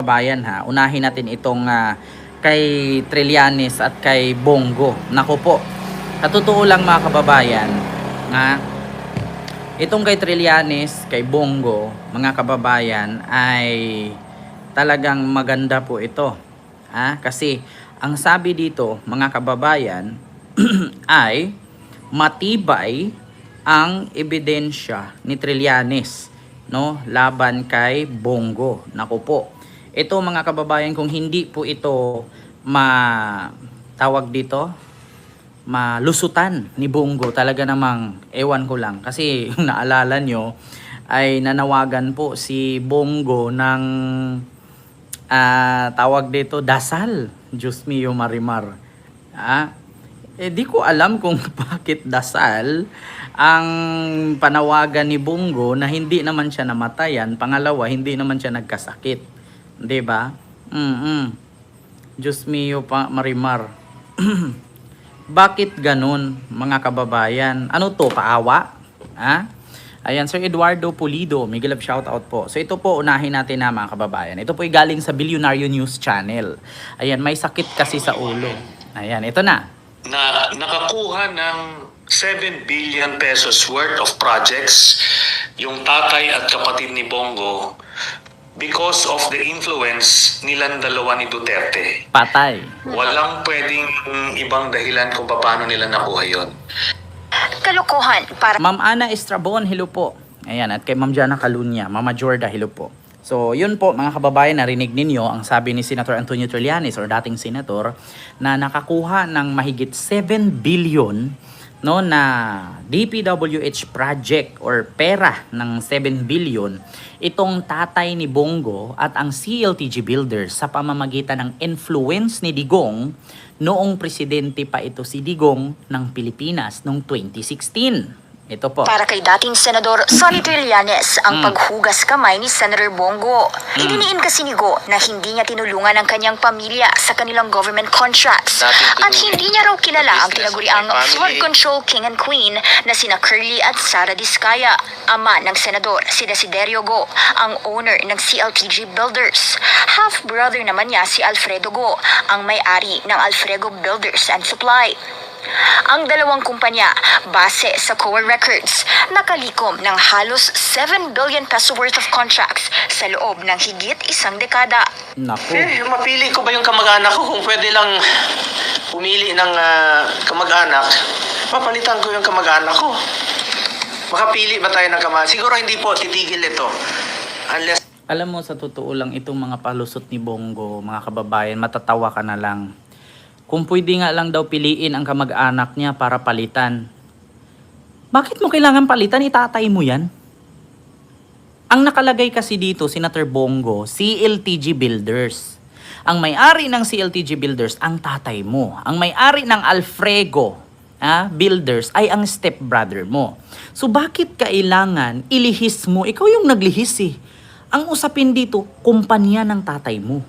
Bayan ha, unahin natin itong kay Trillanes at kay Bongo. Nako po, sa totoo lang mga kababayan, nga, itong kay Trillanes, kay Bongo, mga kababayan, ay talagang maganda po ito. Kasi ang sabi dito mga kababayan ay matibay ang ebidensya ni Trillanes, no, laban kay Bongo. Nako po, ito mga kababayan, kung hindi po ito tawag dito, malusutan ni Bongo, talaga namang ewan ko lang. Kasi yung naalala nyo ay nanawagan po si Bongo ng tawag dito, dasal. Diyos mio Marimar. Di ko alam kung bakit dasal ang panawagan ni Bongo na hindi naman siya namatayan. Pangalawa, hindi naman siya nagkasakit. 'Di ba? Diyos mio Marimar. Bakit ganun mga kababayan? Ano to, paawa? Ayan, Sir Eduardo Pulido, Miguel of shoutout po. So ito po, unahin natin na mga kababayan. Ito po ay galing sa Bilyonaryo News Channel. Ayan, may sakit kasi sa ulo. Ayan, ito na. Nakakuha ng 7 billion pesos worth of projects yung tatay at kapatid ni Bongo because of the influence nilang dalawa ni Duterte. Patay. Walang pwedeng ibang dahilan kung paano nila nakuha yun. Kalokohan para Ma'am Ana Estrabon, hello po. Ayan, at kay Ma'am Jana Calunya, Mama Jorda, hello po. So, yun po mga kababayan, narinig ninyo ang sabi ni Senator Antonio Trillanes or dating senator na nakakuha ng mahigit 7 billion, no, na DPWH project or pera ng 7 billion itong tatay ni Bongo at ang CLTG Builders sa pamamagitan ng influence ni Digong noong presidente pa ito si Digong ng Pilipinas noong 2016. Ito po. para kay dating Senador Sonny Trillanes ang paghugas kamay ni Senator Bongo. Idiniin kasi ni Go na hindi niya tinulungan ang kanyang pamilya sa kanilang government contracts at hindi niya raw kilala ang tinaguriang flood control king and queen na sina Curly at Sara Diskaya. Ama ng Senador si Desiderio Go, ang owner ng CLTG Builders. Half-brother naman niya si Alfredo Go, ang may-ari ng Alfredo Builders and Supply. Ang dalawang kumpanya, base sa COA records, nakalikom ng halos 7 billion peso worth of contracts sa loob ng higit isang dekada. Naku. Mapili ko ba yung kamag-anak ko? Kung pwede lang pumili ng kamag-anak, papalitan ko yung kamag-anak ko. Makapili ba tayo ng kamag-anak? Siguro hindi po, titigil ito. Unless... Alam mo, sa totoo lang, itong mga palusot ni Bongo, mga kababayan, matatawa ka na lang. Kung pwede nga lang daw piliin ang kamag-anak niya para palitan. Bakit mo kailangan palitan? Itatay mo yan. Ang nakalagay kasi dito, Senator Bongo, CLTG Builders. Ang may-ari ng CLTG Builders, ang tatay mo. Ang may-ari ng Alfredo Builders ay ang stepbrother mo. So bakit kailangan ilihis mo? Ikaw yung naglihis eh. Ang usapin dito, kumpanya ng tatay mo.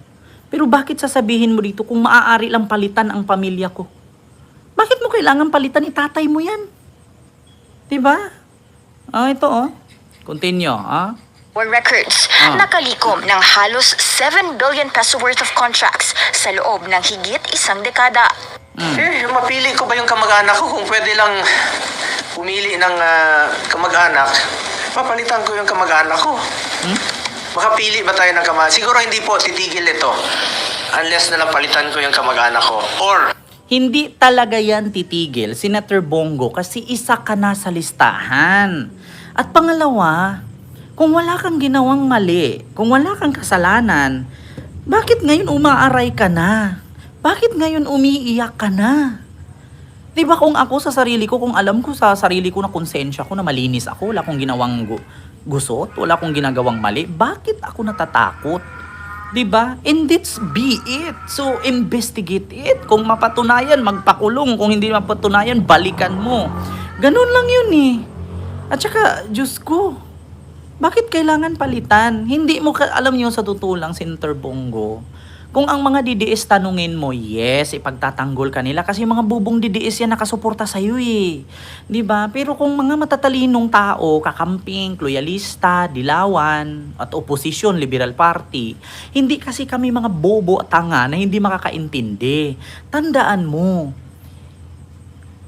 Pero bakit sasabihin mo dito kung maaari lang palitan ang pamilya ko? Bakit mo kailangan palitan? Itatay mo yan. Diba? Ito Continue, Records, nakalikom ng halos 7 billion peso worth of contracts sa loob ng higit isang dekada. Mapili ko ba yung kamag-anak ko? Kung pwede lang pumili ng kamag-anak, papalitan ko yung kamag-anak ko. Makapili ba tayo ng kamag-anak? Siguro hindi po, titigil ito. Unless nalapalitan ko yung kamag-anak ko. Or... Hindi talaga yan titigil, Senator Bongo, kasi isa ka na sa listahan. At pangalawa, kung wala kang ginawang mali, kung wala kang kasalanan, bakit ngayon umaaray ka na? Bakit ngayon umiiyak ka na? Diba kung ako sa sarili ko, kung alam ko sa sarili ko na konsensya ko na malinis ako, wala akong ginawang gusot, wala akong ginagawang mali, bakit ako natatakot? Diba? And that's be it. So, investigate it. Kung mapatunayan, magpakulong. Kung hindi mapatunayan, balikan mo. Ganun lang yun eh. At saka, Diyos ko, bakit kailangan palitan? Hindi mo, alam nyo sa totoo lang, Senator Bongo, Kung ang mga DDS tanungin mo, yes, ipagtatanggol ka nila kasi mga bubong DDS yan nakasuporta sa iyo eh. 'Di ba? Pero kung mga matatalinong tao, kakamping, loyalista, dilawan at oposisyon, Liberal Party, hindi kasi kami mga bobo at tanga na hindi makakaintindi. Tandaan mo,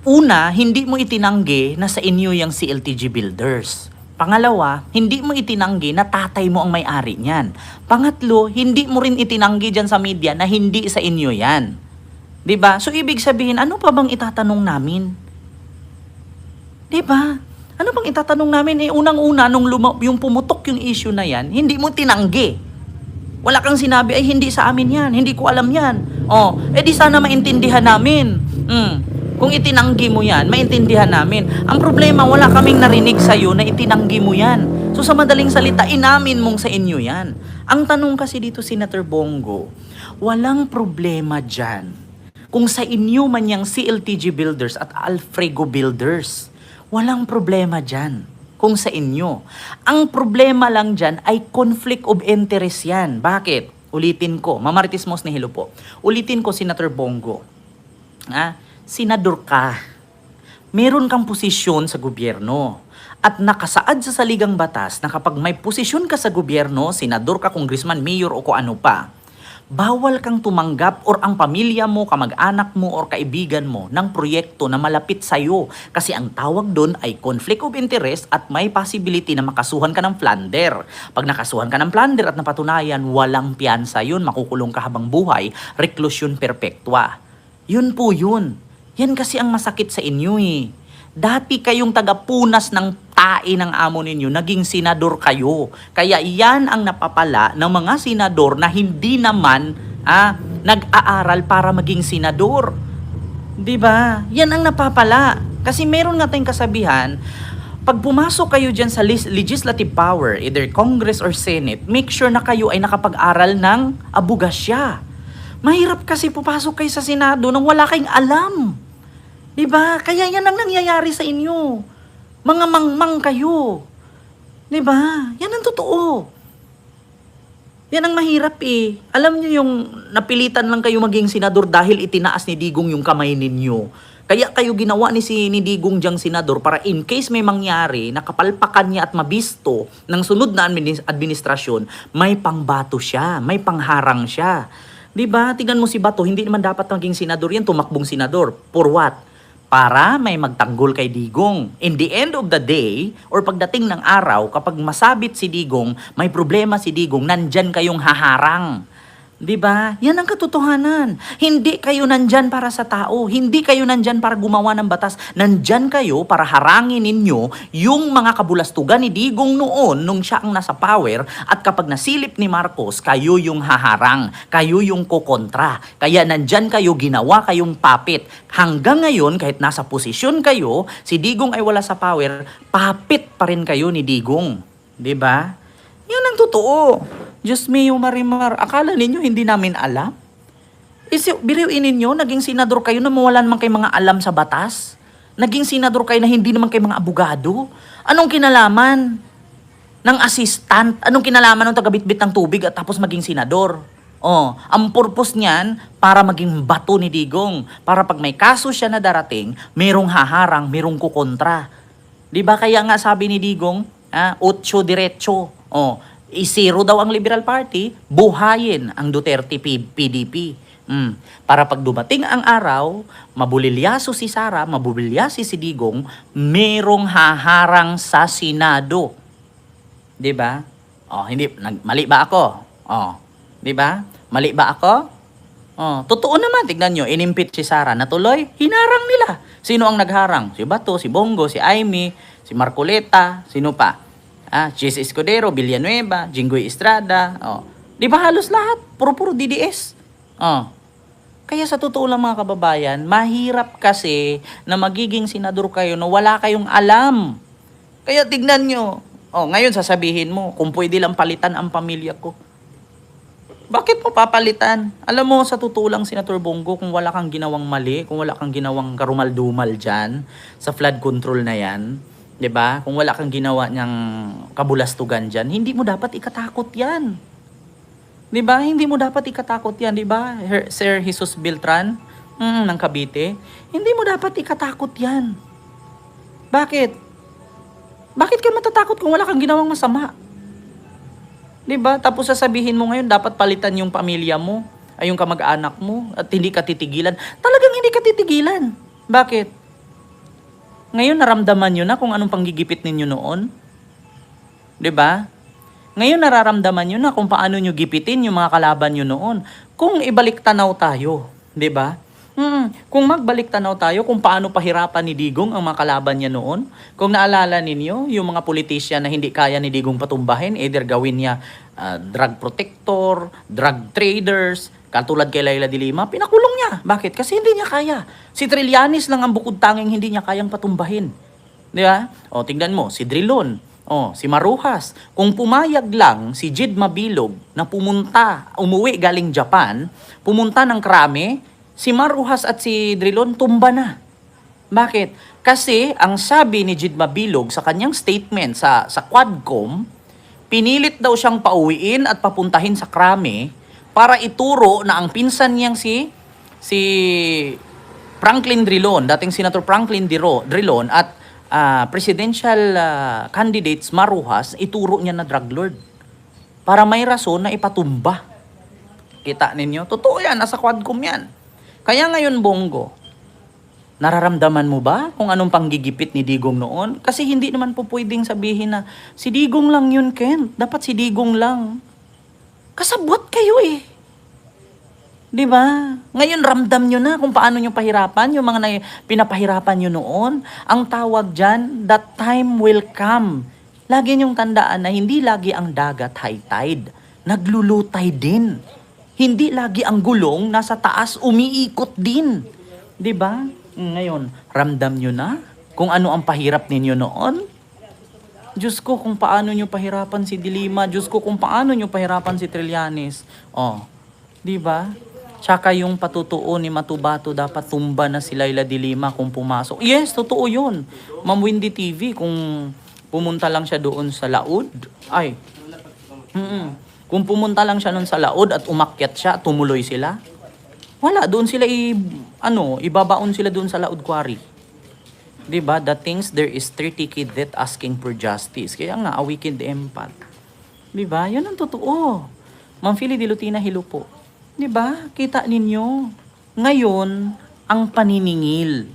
una, hindi mo itinanggi na sa inyo yung CLTG Builders. Pangalawa, hindi mo itinanggi na tatay mo ang may-ari niyan. Pangatlo, hindi mo rin itinanggi dyan sa media na hindi sa inyo yan. 'Di ba? So, ibig sabihin, ano pa bang itatanong namin? 'Di ba? Ano bang itatanong namin? Unang-una, nung yung pumutok yung issue na yan, hindi mo tinanggi. Wala kang sinabi, ay hindi sa amin yan, hindi ko alam yan. Di sana maintindihan namin. Kung itinanggi mo yan, maintindihan namin. Ang problema, wala kaming narinig sa'yo na itinanggi mo yan. So sa madaling salita, inamin mong sa inyo yan. Ang tanong kasi dito, Senator Bongo, walang problema dyan. Kung sa inyo man yung CLTG Builders at Alfrego Builders, walang problema dyan. Kung sa inyo. Ang problema lang dyan ay conflict of interest yan. Bakit? Ulitin ko. Mamaritis Mos ni Hilo po. Ulitin ko, Senator Bongo. Senador ka, meron kang posisyon sa gobyerno at nakasaad sa saligang batas na kapag may posisyon ka sa gobyerno, senador ka, congressman, mayor o kung ano pa, bawal kang tumanggap or ang pamilya mo, kamag-anak mo or kaibigan mo ng proyekto na malapit sa'yo kasi ang tawag doon ay conflict of interest at may possibility na makasuhan ka ng plunder. Pag nakasuhan ka ng plunder at napatunayan, walang piyansa yun, makukulong ka habang buhay, reclusion perpetua. Yun po yun. Yan kasi ang masakit sa inyo eh. Dati kayong tagapunas ng tae ng amo ninyo, naging senador kayo. Kaya yan ang napapala ng mga senador na hindi naman nag-aaral para maging senador. 'Di ba? Yan ang napapala. Kasi meron nga tayong kasabihan, pag pumasok kayo dyan sa legislative power, either Congress or Senate, make sure na kayo ay nakapag-aral ng abogasya. Mahirap kasi pupasok kayo sa Senado nang wala kayong alam. Diba? Kaya yan ang nangyayari sa inyo. Mga mangmang kayo. Diba? Yan ang totoo. Yan ang mahirap eh. Alam niyo yung napilitan lang kayo maging senador dahil itinaas ni Digong yung kamay ninyo. Kaya kayo ginawa ni Digong diyang senador para in case may mangyari, nakapalpakan niya at mabisto ng sunod na administrasyon, may pangbato siya, may pangharang siya. Diba? Tingnan mo si Bato, hindi naman dapat maging senador yan, tumakbong senador. For what? Para may magtanggol kay Digong. In the end of the day, or pagdating ng araw, kapag masabit si Digong, may problema si Digong, nandyan kayong haharang. Diba? Yan ang katotohanan. Hindi kayo nandyan para sa tao. Hindi kayo nandyan para gumawa ng batas. Nandyan kayo para harangin ninyo yung mga kabulastugan ni Digong noon nung siya ang nasa power at kapag nasilip ni Marcos, kayo yung haharang. Kayo yung kokontra. Kaya nandyan kayo, ginawa kayong puppet. Hanggang ngayon, kahit nasa posisyon kayo, si Digong ay wala sa power, puppet pa rin kayo ni Digong. Diba? Yan ang totoo. Diyos mio, Marimar, akala ninyo hindi namin alam? Biriuin ninyo, naging senador kayo na mawalan man kayo mga alam sa batas? Naging senador kayo na hindi naman kayo mga abogado? Anong kinalaman ng assistant? Anong kinalaman ng tagabitbit ng tubig at tapos maging senador? Ang purpose niyan, para maging bato ni Digong. Para pag may kaso siya na darating, merong haharang, merong kukontra. Diba kaya nga sabi ni Digong, otso diretso. I-zero daw ang Liberal Party, buhayin ang Duterte PDP. Para pag dumating ang araw, mabulilyaso si Sara, mabulilyasi si Digong, merong haharang sa Senado. 'Di ba? Mali ba ako? 'Di ba? Mali ba ako? Totoo naman, tignan nyo, inimpit si Sara, natuloy, hinarang nila. Sino ang nagharang? Si Bato, si Bongo, si Aimee, si Marcoleta, sino pa? Chis Escudero, Villanueva, Jinggoy Estrada. Di ba halos lahat? Puro DDS. Kaya sa totoo lang mga kababayan, mahirap kasi na magiging senador kayo na wala kayong alam. Kaya tignan nyo. Ngayon sasabihin mo, kung pwede lang palitan ang pamilya ko. Bakit mo papalitan? Alam mo, sa totoo lang, Senator Bongo, kung wala kang ginawang mali, kung wala kang ginawang karumal-dumal dyan, sa flood control na yan, 'di ba? Kung wala kang ginawa niyang kabulastugan diyan, hindi mo dapat ikatakot 'yan. 'Di ba? Hindi mo dapat ikatakot 'yan, 'di ba? Sir Jesus Beltran ng Cavite, hindi mo dapat ikatakot 'yan. Bakit? Bakit ka matatakot kung wala kang ginawang masama? 'Di ba? Tapos sasabihin mo ngayon dapat palitan yung pamilya mo, ay yung kamag-anak mo at hindi ka titigilan. Talagang hindi ka titigilan. Bakit? Ngayon naramdaman nyo na kung anong panggigipit ninyo noon. 'Di ba? Ngayon nararamdaman nyo na kung paano nyo gipitin yung mga kalaban nyo noon. Kung ibalik tanaw tayo, 'di ba? Kung magbalik tanaw tayo kung paano pahirapan ni Digong ang mga kalaban niya noon. Kung naalala ninyo, yung mga politisyan na hindi kaya ni Digong patumbahin, either gawin niya drug protector, drug traders, katulad kay Laila de Lima, pinakulong niya. Bakit? Kasi hindi niya kaya. Si Trillanes lang ang bukod tanging hindi niya kayang patumbahin. Di ba? O, tingnan mo, si Drilon, si Maruhas. Kung pumayag lang si Jid Mabilog na umuwi galing Japan, pumunta ng Krame, si Maruhas at si Drilon tumba na. Bakit? Kasi ang sabi ni Jid Mabilog sa kanyang statement sa Quadcom, pinilit daw siyang pauwiin at papuntahin sa Krame para ituro na ang pinsan niyang si Franklin Drilon, dating Senator Franklin Drilon at presidential candidates Maruhas, ituro niya na drug lord para may rason na ipatumba. Kita ninyo? Totoo yan, nasa Quadcom yan. Kaya ngayon, Bongo, nararamdaman mo ba kung anong panggigipit ni Digong noon? Kasi hindi naman po pwedeng sabihin na si Digong lang yun, Ken. Dapat si Digong lang. Kasabwat kayo eh. Di ba? Ngayon, ramdam nyo na kung paano nyo pahirapan, yung mga pinapahirapan nyo noon. Ang tawag dyan, that time will come. Lagi nyong tandaan na hindi lagi ang dagat high tide. Naglulutay din. Hindi lagi ang gulong nasa taas, umiikot din. 'Di ba? Ngayon, ramdam nyo na kung ano ang pahirap ninyo noon. Diyos ko, kung paano nyo pahirapan si Dilima. Diyos ko, kung paano nyo pahirapan si Trillanes. 'Di ba? Tsaka yung patutuo ni Matubato, dapat tumba na si Laila de Lima kung pumasok. Yes, totoo yun. Ma'am Windy TV, kung pumunta lang siya doon sa Laod, kung pumunta lang siya nun sa Laod at umakyat siya, tumuloy sila. Wala, doon sila ibabaon sila doon sa Laod Quarry. 'Di ba? The things there is 30 kid that asking for justice. Kaya nga, a wicked empath. 'Di ba? 'Yun ang totoo. Ma'am Philly Dilutina, hello po. 'Di ba? Kita ninyo. Ngayon, ang paniningil.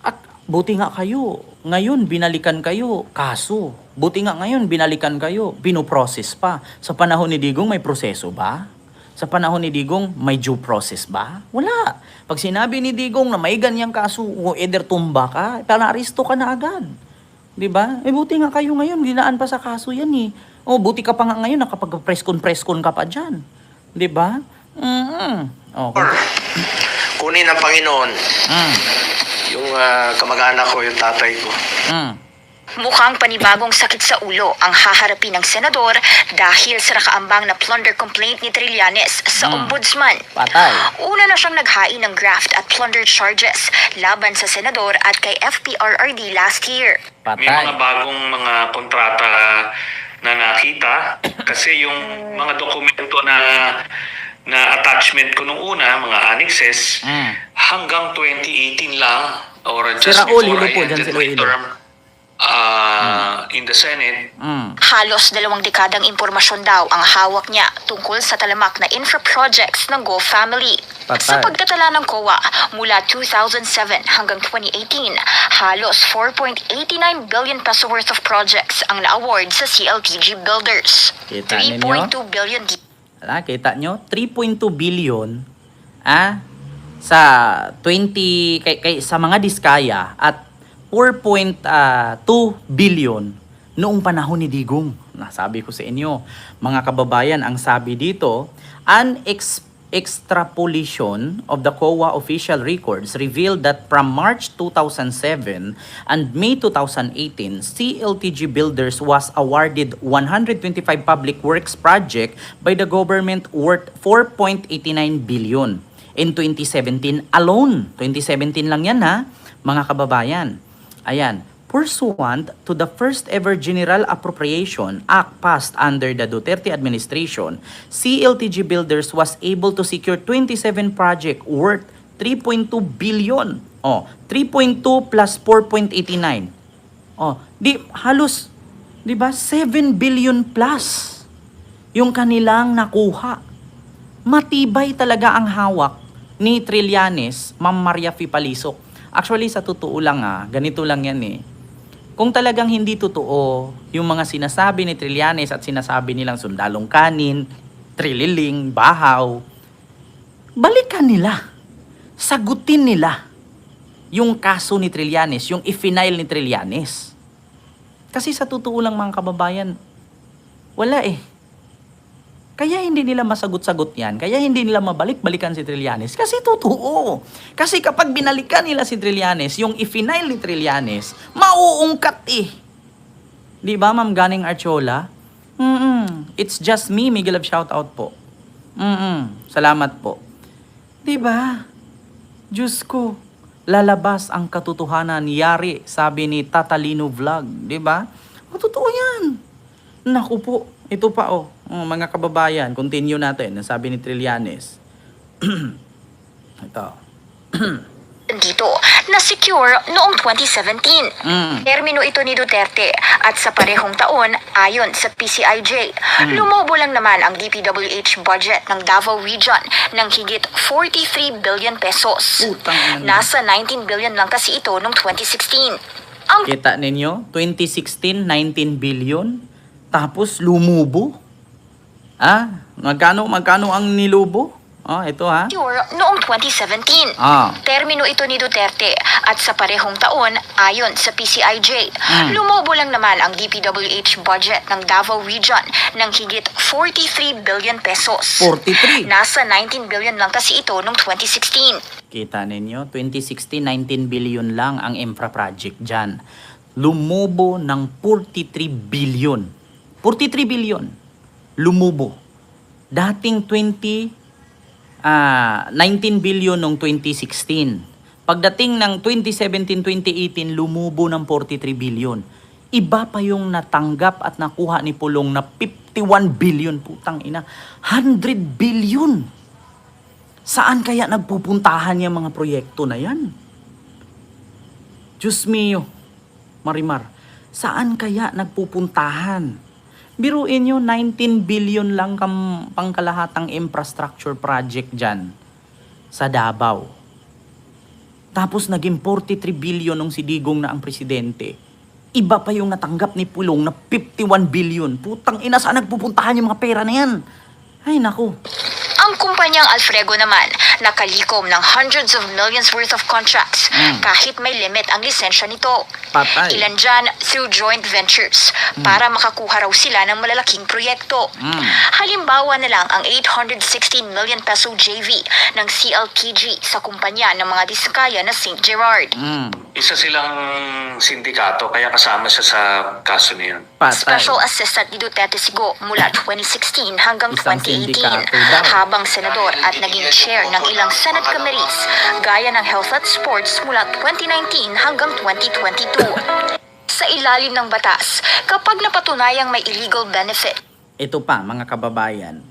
At buti nga kayo. Ngayon, binalikan kayo. Kaso, buti nga ngayon, binalikan kayo. Pinoprocess pa. Sa panahon ni Digong, may proseso ba? Sa panahon ni Digong, may due process ba? Wala. Pag sinabi ni Digong na may ganyang kaso, o either tumba ka, panaristo ka na agad. 'Di ba? Buti nga kayo ngayon, dinaan pa sa kaso yan eh. Buti ka pa nga ngayon, nakapag-preskon ka pa dyan. 'Di ba? Kunin ng Panginoon yung kamag-anak ko, yung tatay ko. Mukhang panibagong sakit sa ulo ang haharapin ng senador dahil sa nakaambang na plunder complaint ni Trillanes sa ombudsman. Patay. Una na siyang naghain ng graft at plunder charges laban sa senador at kay FPRRD last year. May Patay. mga bagong mga kontrata na nakita kasi yung mga dokumento na attachment ko nung una, mga annexes, hanggang 2018 lang or Si just Raul, before hilo po I dyan, ended si my Raul. term in the Senate. Halos 2 dekadang impormasyon daw ang hawak niya tungkol sa talamak na infra projects ng Go family. Patay. Sa pagtatala ng COA mula 2007 hanggang 2018, halos 4.89 billion peso worth of projects ang na-award sa CLTG builders. Kita ninyo? 3.2 billion Kita nyo? 3.2 billion sa 20 sa mga diskaya at 4.2 billion noong panahon ni Digong. Nasabi ko sa inyo, mga kababayan, ang sabi dito, an extrapolation of the COA official records revealed that from March 2007 and May 2018, CLTG Builders was awarded 125 public works project by the government worth 4.89 billion. In 2017 alone, 2017 lang yan ha, mga kababayan. Ayan, Pursuant to the first ever General Appropriation Act passed under the Duterte administration, CLTG Builders was able to secure 27 project worth 3.2 billion. 3.2 plus 4.89. Halos, di ba, 7 billion plus yung kanilang nakuha. Matibay talaga ang hawak ni Trillanes, Ma'am Maria Fipalisok. Actually, sa totoo lang ganito lang yan eh. Kung talagang hindi totoo yung mga sinasabi ni Trillanes at sinasabi nilang sundalong kanin, trililing, bahaw, balikan nila. Sagutin nila yung kaso ni Trillanes, yung i-file ni Trillanes. Kasi sa totoo lang mga kababayan, wala eh. Kaya hindi nila masagot-sagot yan. Kaya hindi nila mabalik-balikan si Trillanes. Kasi totoo. Kasi kapag binalikan nila si Trillanes, yung i-file ni Trillanes, mauungkat eh. Di ba, Ma'am Ganing Archola? It's just me, Miguel of Shoutout po. Salamat po. Di ba? Diyos ko, lalabas ang katotohanan. Yari, sabi ni Tatalino Vlog. Di ba? Totoo yan. Naku po, ito pa mga kababayan, continue natin. Sabi ni Trillanes. Ito. Dito, na-secure noong 2017. Termino ito ni Duterte at sa parehong taon, ayon sa PCIJ, lumobo lang naman ang DPWH budget ng Davao Region ng higit 43 billion pesos. Nasa 19 billion lang kasi ito noong 2016. Kita ninyo? 2016, 19 billion. Tapos lumubo. Magkano ang nilubo? Ito Noong 2017. Termino ito ni Duterte at sa parehong taon, ayon sa PCIJ, lumobo lang naman ang DPWH budget ng Davao Region ng higit 43 billion pesos. 43? Nasa 19 billion lang kasi ito noong 2016. Kita ninyo? 2016, 19 billion lang ang infra project dyan. Lumubo ng 43 billion. 43 billion. Lumubo. Dating 19 billion noong 2016. Pagdating ng 2017-2018, lumubo ng 43 billion. Iba pa yung natanggap at nakuha ni Pulong na 51 billion. Putang ina. 100 billion. Saan kaya nagpupuntahan yung mga proyekto na yan? Diyos mio, Marimar. Saan kaya nagpupuntahan? Biruin nyo, 19 billion lang pangkalahatang infrastructure project dyan sa Davao. Tapos naging 43 billion nung si Digong na ang presidente. Iba pa yung natanggap ni Pulong na 51 billion. Putang ina, saan nagpupuntahan yung mga pera na yan? Ay, naku. Ang kumpanyang Alfrego naman, nakalikom ng hundreds of millions worth of contracts kahit may limit ang lisensya nito. Patay. Ilan dyan through joint ventures para makakuha raw sila ng malalaking proyekto. Halimbawa na lang ang 816 million peso JV ng CLTG sa kumpanya ng mga diskaya na St. Gerard. Isa silang sindikato, kaya kasama siya sa kaso na yun. Patay. Special Assistant ni Duterte Sigo mula 2016 hanggang Isang 2018 sindikato daw. habang senador at naging chair ng ilang Senate committees gaya ng Health at Sports mula 2019 hanggang 2022. Sa ilalim ng batas, kapag napatunayang may illegal benefit, Ito pa, mga kababayan.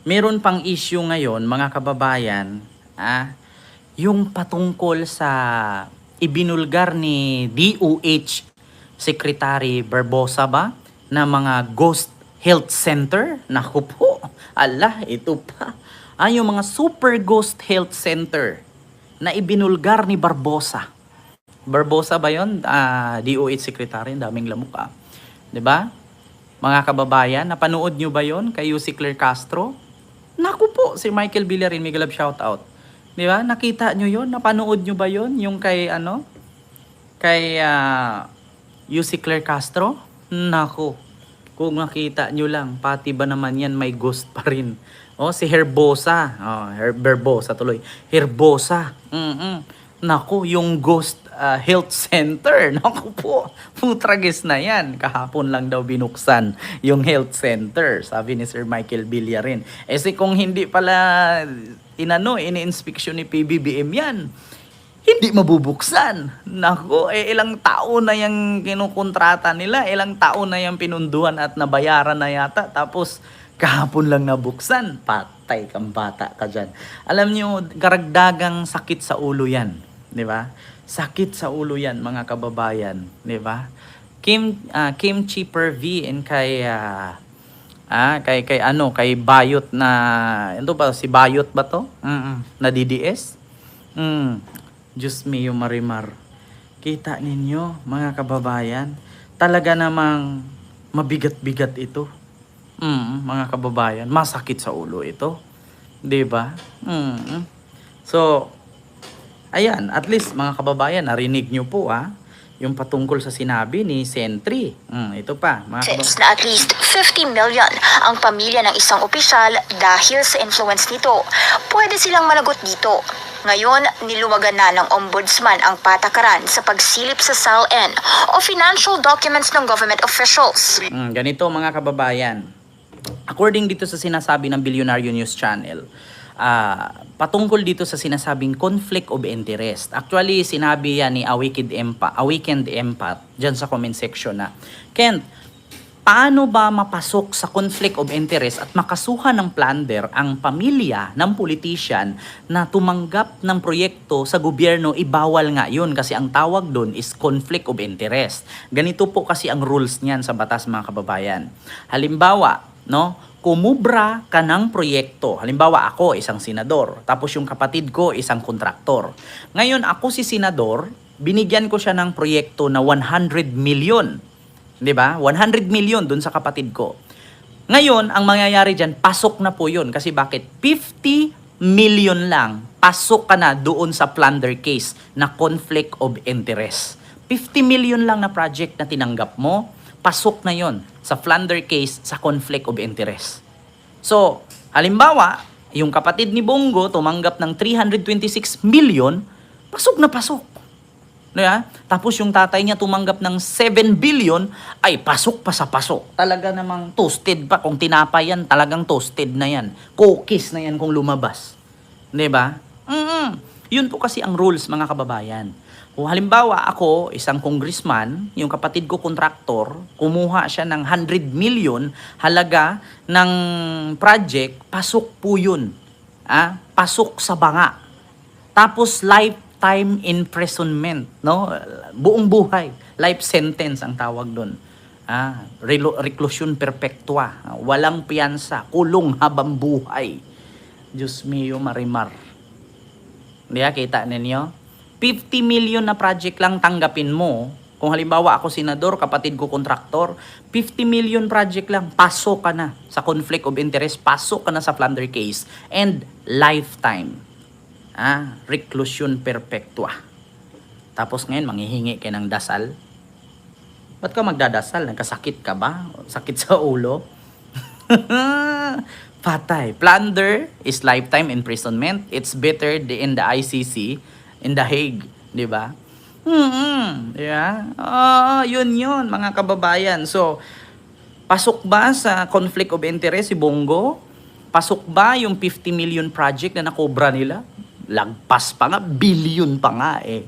Meron pang issue ngayon, mga kababayan, yung patungkol sa ibinulgar ni DOH Secretary Barbosa ba na mga ghost health center? Naku po, ito pa. Yung mga super ghost health center na ibinulgar ni Barbosa. Barbosa ba yun? DOH Secretary, daming lamok Diba? Mga kababayan, napanood nyo ba yon kay si Claire Castro? Naku po, si Michael Villarin, Miguel of Shoutout. Diba? Nakita nyo yon? Napanood nyo ba yon? Yung kay si Claire Castro? Naku, kung nakita nyo lang, pati ba naman yan may ghost pa rin. Si Herbosa. Herbosa tuloy. Herbosa. Naku, yung ghost health center. Naku po, putragis na yan. Kahapon lang daw binuksan yung health center, sabi ni Sir Michael Villarin. Kung hindi pala ini-inspection ni PBBM yan, hindi mabubuksan. Nako, ilang taon na yung kinukontrata nila, ilang taon na yung pinunduhan at nabayaran na yata. Tapos, kahapon lang nabuksan. Patay kang bata ka dyan. Alam nyo, karagdagang sakit sa ulo yan. Di ba? Sakit sa ulo yan, mga kababayan. Di ba? Kimchi per V and kay kay Bayot na, ito ba, si Bayot ba to? Na DDS? Diyos mio Marimar. Kita ninyo, mga kababayan, talaga namang mabigat-bigat ito. Mga kababayan, masakit sa ulo ito. 'Di ba? So, ayan, at least mga kababayan, narinig nyo po yung patungkol sa sinabi ni Sentry. Ito pa, mga kababayan. Na at least 50 million ang pamilya ng isang opisyal dahil sa influence nito. Pwede silang managot dito. Ngayon, niluwagan na ng ombudsman ang patakaran sa pagsilip sa SALN o financial documents ng government officials. Ganito mga kababayan. According dito sa sinasabi ng Bilyonaryo News Channel, patungkol dito sa sinasabing conflict of interest. Actually, sinabi yan ni A Weekend Empath dyan sa comment section na, Kent, paano ba mapasok sa conflict of interest at makasuhan ng plunder ang pamilya ng politician na tumanggap ng proyekto sa gobyerno? Ibawal nga yun kasi ang tawag doon is conflict of interest. Ganito po kasi ang rules niyan sa batas, mga kababayan. Halimbawa, kumubra ka ng proyekto. Halimbawa, ako isang senador, tapos yung kapatid ko isang kontraktor. Ngayon, ako si senador, binigyan ko siya ng proyekto na 100 million. 'Di ba? 100 million dun sa kapatid ko. Ngayon, ang mangyayari diyan, pasok na po 'yun kasi bakit? 50 million lang. Pasok ka na doon sa plunder case na conflict of interest. 50 million lang na project na tinanggap mo, pasok na 'yon sa plunder case sa conflict of interest. So, halimbawa, yung kapatid ni Bongo tumanggap ng 326 million, pasok na pasok. Yeah? Tapos yung tatay niya tumanggap ng 7 billion, ay pasok pa sa pasok. Talaga namang toasted pa. Kung tinapay yan, talagang toasted na yan. Cookies na yan kung lumabas. Diba? Yun po kasi ang rules, mga kababayan. Kung halimbawa ako, isang congressman, yung kapatid ko kontraktor, kumuha siya ng 100 million halaga ng project, pasok po yun. Pasok sa banga. Tapos lifetime imprisonment, buong buhay, life sentence ang tawag doon. Reclusion perpetua, walang piyansa, kulong habang buhay. Diyos mio Marimar. Diya, kita ninyo? 50 million na project lang tanggapin mo. Kung halimbawa ako senador, kapatid ko kontraktor, 50 million project lang, pasok ka na sa conflict of interest, pasok ka na sa plunder case, and lifetime. Reclusion perpetua. Tapos ngayon, manghihingi kayo ng dasal. Ba't ka magdadasal? Nagkasakit ka ba? Sakit sa ulo? Patay. Plunder is lifetime imprisonment. It's better in the ICC, in The Hague. Diba? Yeah. Yun, mga kababayan. So, pasok ba sa conflict of interest si Bongo? Pasok ba yung 50 million project na nakobra nila? Lagpas pa nga, billion pa nga eh.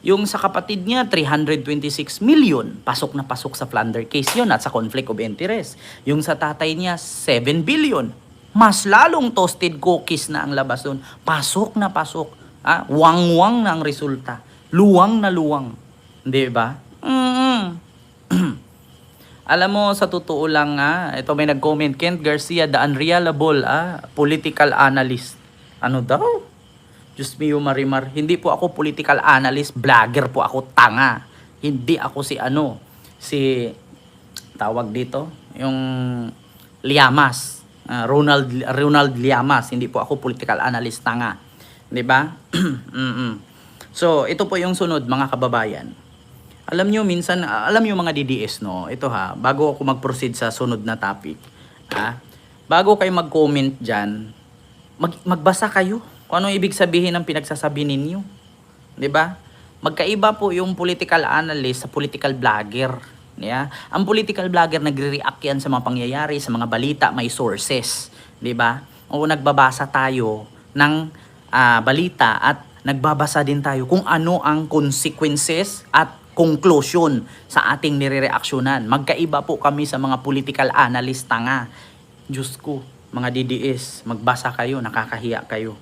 Yung sa kapatid niya, 326 million. Pasok na pasok sa plunder case yun at sa conflict of interest. Yung sa tatay niya, 7 billion. Mas lalong toasted cookies na ang labas doon. Pasok na pasok. Wang-wang na ang resulta. Luwang na luwang. Di ba? Alam mo, sa totoo lang ito may nag-comment, Kent Garcia, the unreliable political analyst. Ano daw? Diyos mio Marimar, hindi po ako political analyst, vlogger po ako, tanga. Hindi ako si tawag dito, yung Llamas, Ronald Llamas, hindi po ako political analyst, tanga. 'Di ba? So, ito po yung sunod, mga kababayan. Alam nyo, minsan, alam nyo mga DDS, ito bago ako mag-proceed sa sunod na topic, bago kayo mag-comment dyan, magbasa kayo. Kung anong ibig sabihin ng pinagsasabi ninyo. 'Di ba? Magkaiba po yung political analyst sa political vlogger. Yeah? Ang political vlogger nagre-react yan sa mga pangyayari, sa mga balita, may sources. 'Di ba? O nagbabasa tayo ng balita at nagbabasa din tayo kung ano ang consequences at conclusion sa ating nirereaksyonan. Magkaiba po kami sa mga political analyst nga. Diyos ko, mga DDS, magbasa kayo, nakakahiya kayo.